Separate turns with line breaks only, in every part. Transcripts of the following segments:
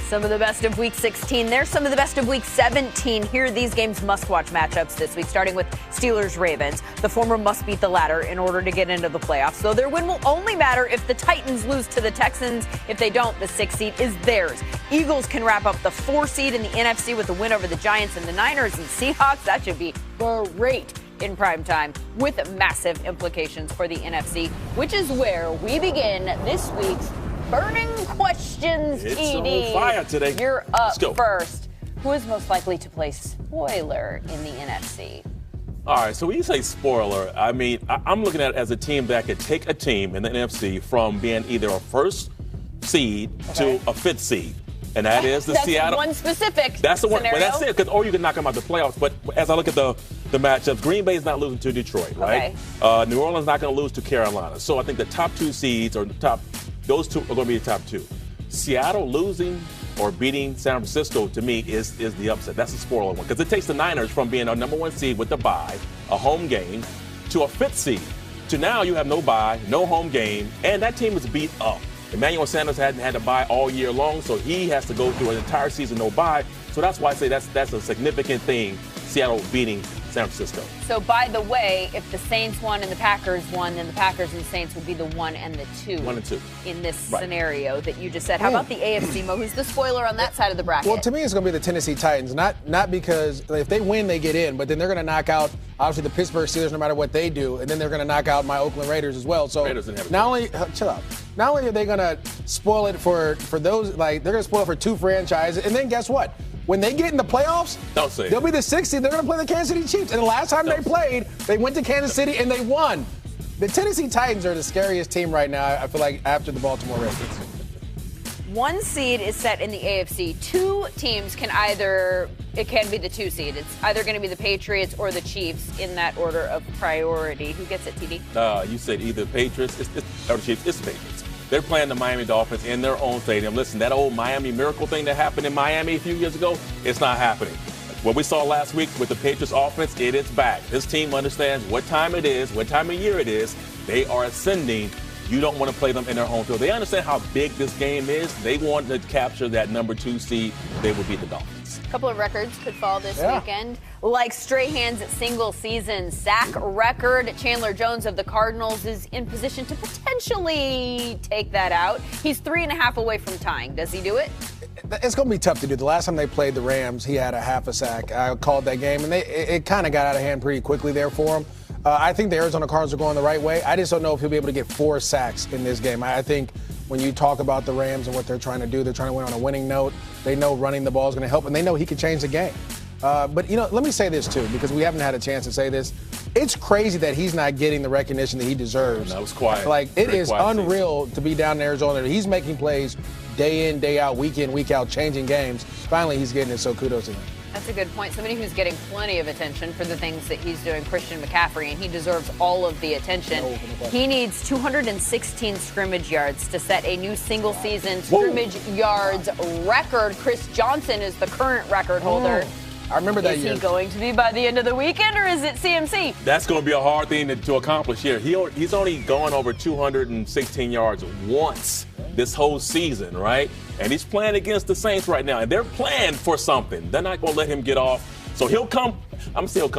Some of the best of Week 16. There's some of the best of Week 17. Here are these games must-watch matchups this week, starting with Steelers-Ravens. The former must beat the latter in order to get into the playoffs, so their win will only matter if the Titans lose to the Texans. If they don't, the 6th seed is theirs. Eagles can wrap up the 4 seed in the NFC with a win over the Giants and the Niners, and Seahawks. That should be great in prime time, with massive implications for the NFC, which is where we begin this week's Burning Questions,
it's
TD.
On fire today.
You're up first. Who is most likely to play spoiler in the NFC?
All right, so when you say spoiler, I mean, I'm looking at it as a team that could take a team in the NFC from being either a first seed to a 5th seed. And that is the Seattle.
That's one specific
That's the one.
scenario.
Well, that's it. Or you can knock them out the playoffs. But as I look at the matchups, Green Bay is not losing to Detroit, right?
Okay.
New Orleans not going to lose to Carolina. So I think the top 2 seeds or those 2 are going to be the top 2. Seattle losing or beating San Francisco, to me, is the upset. That's a spoiler one. Because it takes the Niners from being a number 1 seed with the bye, a home game, to a 5th seed. To now you have no bye, no home game, and that team is beat up. Emmanuel Sanders hadn't had a bye all year long, so he has to go through an entire season no bye. So that's why I say that's a significant thing, Seattle beating San Francisco.
So, by the way, if the Saints won and the Packers won, then the Packers and the Saints would be the 1 and the 2.
1 and 2.
In this scenario that you just said. How about the AFC, Mo? Who's the spoiler on that side of the bracket?
Well, to me, it's going to be the Tennessee Titans. Not because if they win, they get in, but then they're going to knock out, obviously, the Pittsburgh Steelers no matter what they do, and then they're going to knock out my Oakland Raiders as well. So not only are they going to spoil it for those, like they're going to spoil it for 2 franchises, and then guess what? When they get in the playoffs, they'll be the 6th seed. They're going to play the Kansas City Chiefs. And the last time they played, they went to Kansas City and they won. The Tennessee Titans are the scariest team right now, I feel like, after the Baltimore Ravens.
1 seed is set in the AFC. 2 teams can it can be the 2 seed. It's either going to be the Patriots or the Chiefs in that order of priority. Who gets it, TD?
You said either Patriots or the Chiefs. It's the Patriots. They're playing the Miami Dolphins in their own stadium. Listen, that old Miami Miracle thing that happened in Miami a few years ago, it's not happening. What we saw last week with the Patriots offense, it is back. This team understands what time it is, what time of year it is. They are ascending. You don't want to play them in their home field. They understand how big this game is. They want to capture that number 2 seed. They will beat the Dolphins.
A couple of records could fall this weekend. Like Strahan's single-season sack record, Chandler Jones of the Cardinals is in position to potentially take that out. He's 3.5 away from tying. Does he do it?
It's going to be tough to do. The last time they played the Rams, he had a half a sack. I called that game, and it kind of got out of hand pretty quickly there for him. I think the Arizona Cardinals are going the right way. I just don't know if he'll be able to get 4 sacks in this game. I think when you talk about the Rams and what they're trying to do, they're trying to win on a winning note. They know running the ball is going to help, and they know he can change the game. But, let me say this, too, because we haven't had a chance to say this. It's crazy that he's not getting the recognition that he deserves.
That was quiet.
It is unreal to be down in Arizona. He's making plays day in, day out, week in, week out, changing games. Finally, he's getting it, so kudos to him.
That's a good point. Somebody who's getting plenty of attention for the things that he's doing, Christian McCaffrey, and he deserves all of the attention. He needs 216 scrimmage yards to set a new single-season scrimmage yards record. Chris Johnson is the current record holder.
I remember that year.
Is he going to be by the end of the weekend, or is it CMC?
That's going to be a hard thing to accomplish here. He's only gone over 216 yards once this whole season, right? And he's playing against the Saints right now, and they're playing for something. They're not going to let him get off. So he'll come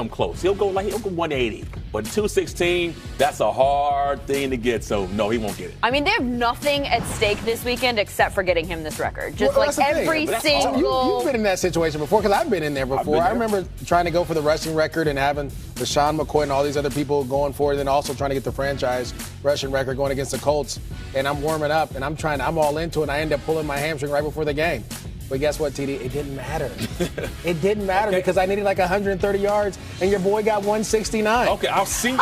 close. He'll go 180. But 216, that's a hard thing to get. So no, he won't get it.
I mean, they have nothing at stake this weekend except for getting him this record. Just like every single.
You've been in that situation before, because I've been in there before. I remember trying to go for the rushing record and having LaShawn McCoy and all these other people going for it, and then also trying to get the franchise rushing record going against the Colts. And I'm warming up and I'm all into it. And I end up pulling my hamstring right before the game. But guess what, TD? It didn't matter. It didn't matter because I needed like 130 yards, and your boy got 169.
Okay, I see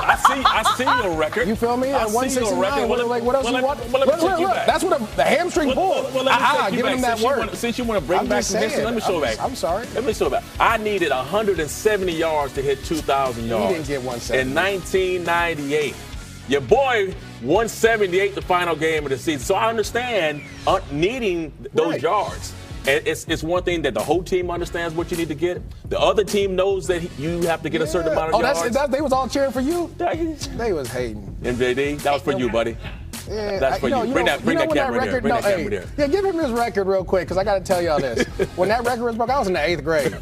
your record.
You feel me? At 169. What else you want?
Look,
that's what the hamstring pulled.
Giving him that word. Since you want to bring back some history, let me show back.
I'm sorry.
Let me show back. I needed 170 yards to hit 2,000 yards.
He didn't get 170.
In 1998. Your boy 178 the final game of the season. So I understand needing those yards. And it's one thing that the whole team understands what you need to get. The other team knows that you have to get a certain amount of yards.
They was all cheering for you? They was hating.
MJD, that was for you, buddy. That's for you. Bring that camera there. Bring that camera there.
Yeah, give him his record real quick, because I got to tell y'all this. When that record was broke, I was in the 8th grade.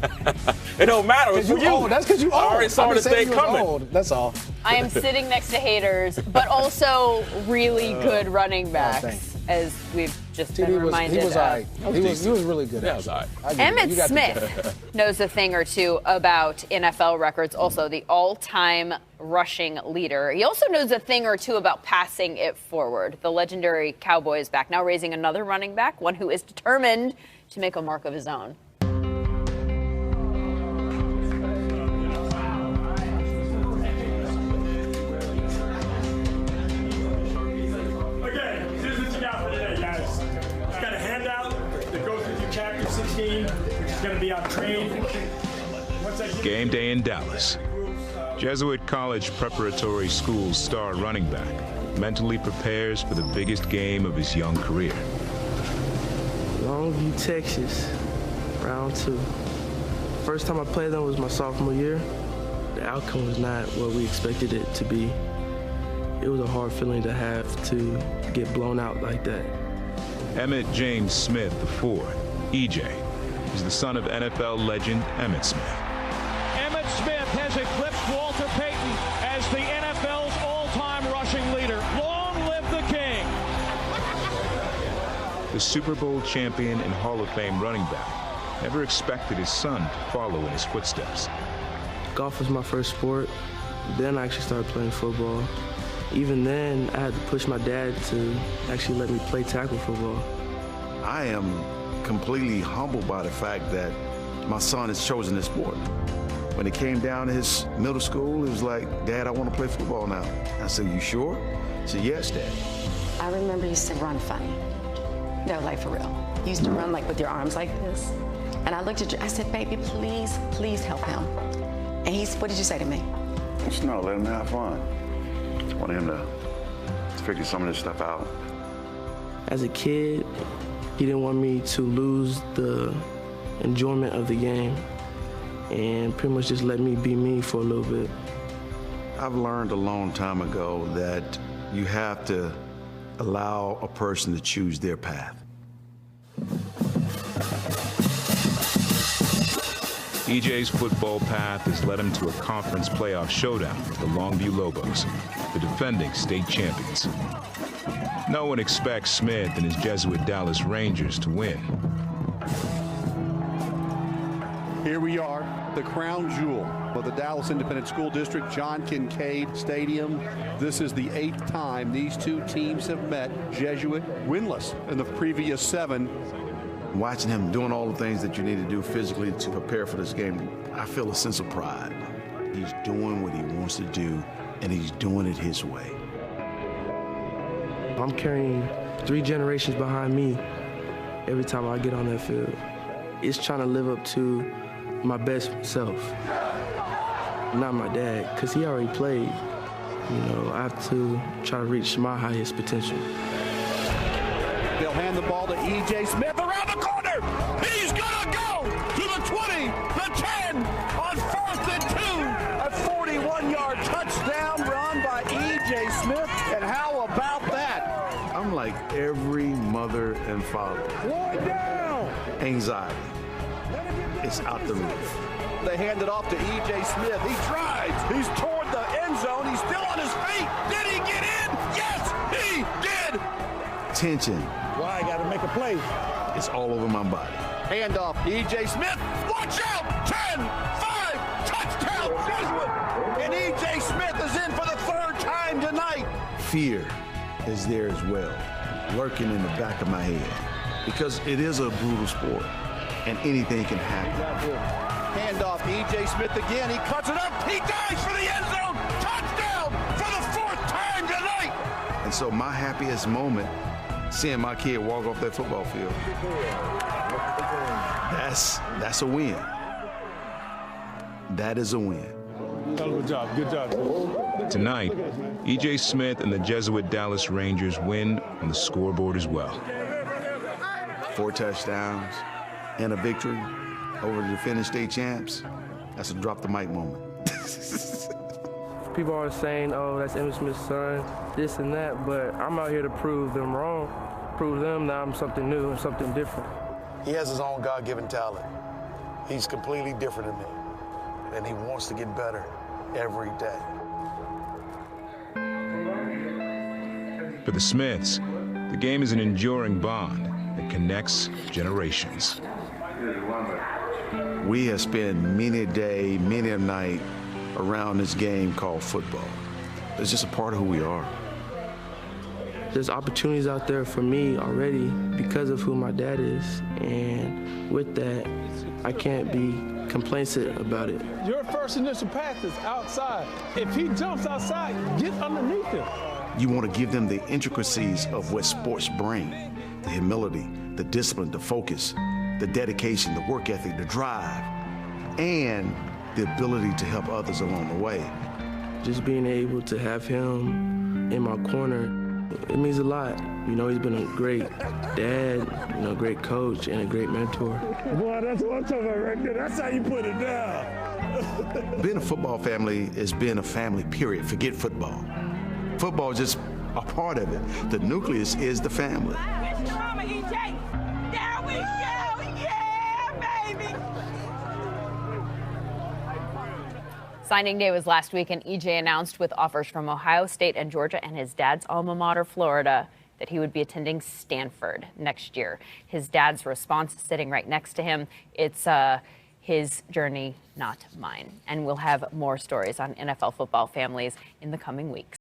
It don't matter. It's for you.
Old. That's because you old.
I already saw this day coming.
Old. That's all.
I am sitting next to haters, but also really good running backs, as we've just been reminded
he was
of.
He was really good.
That was all right.
Emmett Smith knows a thing or two about NFL records, also the all-time rushing leader. He also knows a thing or two about passing it forward. The legendary Cowboy is back, now raising another running back, one who is determined to make a mark of his own.
Going to be on train.
Game day in Dallas. Jesuit College Preparatory School's star running back mentally prepares for the biggest game of his young career.
Longview, Texas, round 2. First time I played them was my sophomore year. The outcome was not what we expected it to be. It was a hard feeling to have to get blown out like that.
Emmett James Smith IV, EJ, is the son of NFL legend Emmitt Smith.
Emmitt Smith has eclipsed Walter Payton as the NFL's all-time rushing leader. Long live the King!
The Super Bowl champion and Hall of Fame running back never expected his son to follow in his footsteps.
Golf was my first sport. Then I actually started playing football. Even then, I had to push my dad to actually let me play tackle football.
I am completely humbled by the fact that my son has chosen this sport. When it came down to his middle school, it was like, Dad, I want to play football now. I said, you sure? He said, yes, Dad.
I remember you used to run funny. No, like for real. You used to run like with your arms like this. And I looked at you, I said, baby, please help him. And what did you say to me?
Just no, let him have fun. I want him to figure some of this stuff out.
As a kid, he didn't want me to lose the enjoyment of the game and pretty much just let me be me for a little bit.
I've learned a long time ago that you have to allow a person to choose their path.
EJ's football path has led him to a conference playoff showdown with the Longview Lobos, the defending state champions. No one expects Smith and his Jesuit Dallas Rangers to win.
Here we are, the crown jewel of the Dallas Independent School District, John Kincaid Stadium. This is the 8th time these two teams have met. Jesuit winless in the previous 7.
Watching him doing all the things that you need to do physically to prepare for this game, I feel a sense of pride. He's doing what he wants to do, and he's doing it his way.
I'm carrying 3 generations behind me every time I get on that field. It's trying to live up to my best self. Not my dad, because he already played. You know, I have to try to reach my highest potential.
They'll hand the ball to E.J. Smith around the corner. He's going to go to the 20, the 10, on 4th and 2. A 41-yard touchdown run by E.J. Smith. And how about that?
I'm like every mother and father.
One down.
Anxiety. It's out the roof.
They hand it off to E.J. Smith. He drives. He's toward the end zone. He's still on his feet. Did he get in? Yes, he did.
Tension.
Why? Got to make a play.
It's all over my body.
Hand off, E.J. Smith. Watch out. 10, 5, touchdown, Jesuit. And E.J. Smith is in for the 3rd time tonight.
Fear is there as well, lurking in the back of my head, because it is a brutal sport, and anything can happen.
Hand off, E.J. Smith again. He cuts it up. He dives for the end zone. Touchdown for the 4th time tonight.
And so my happiest moment, seeing my kid walk off that football field, that's a win. That is a win.
Good job. Good job.
Tonight, E.J. Smith and the Jesuit Dallas Rangers win on the scoreboard as well.
4 touchdowns and a victory over the defending state champs. That's a drop the mic moment.
People are saying, oh, that's Emmitt Smith's son, this and that, but I'm out here to prove them wrong, prove them that I'm something new and something different.
He has his own God-given talent. He's completely different than me, and he wants to get better every day.
For the Smiths, the game is an enduring bond that connects generations.
We have spent many a day, many a night around this game called football. It's just a part of who we are.
There's opportunities out there for me already because of who my dad is, and with that, I can't be complacent about it.
Your first initial pass is outside. If he jumps outside, get underneath him.
You want to give them the intricacies of what sports bring, the humility, the discipline, the focus, the dedication, the work ethic, the drive, and the ability to help others along the way.
Just being able to have him in my corner, it means a lot. You know, he's been a great dad, you know, great coach, and a great mentor.
Boy, that's what I'm talking about right there. That's how you put it down.
Being a football family is being a family, period. Forget football. Football is just a part of it. The nucleus is the family.
Mama, EJ. There we go. Yeah, baby.
Signing day was last week, and EJ announced with offers from Ohio State and Georgia and his dad's alma mater, Florida, that he would be attending Stanford next year. His dad's response is sitting right next to him. It's his journey, not mine. And we'll have more stories on NFL football families in the coming weeks.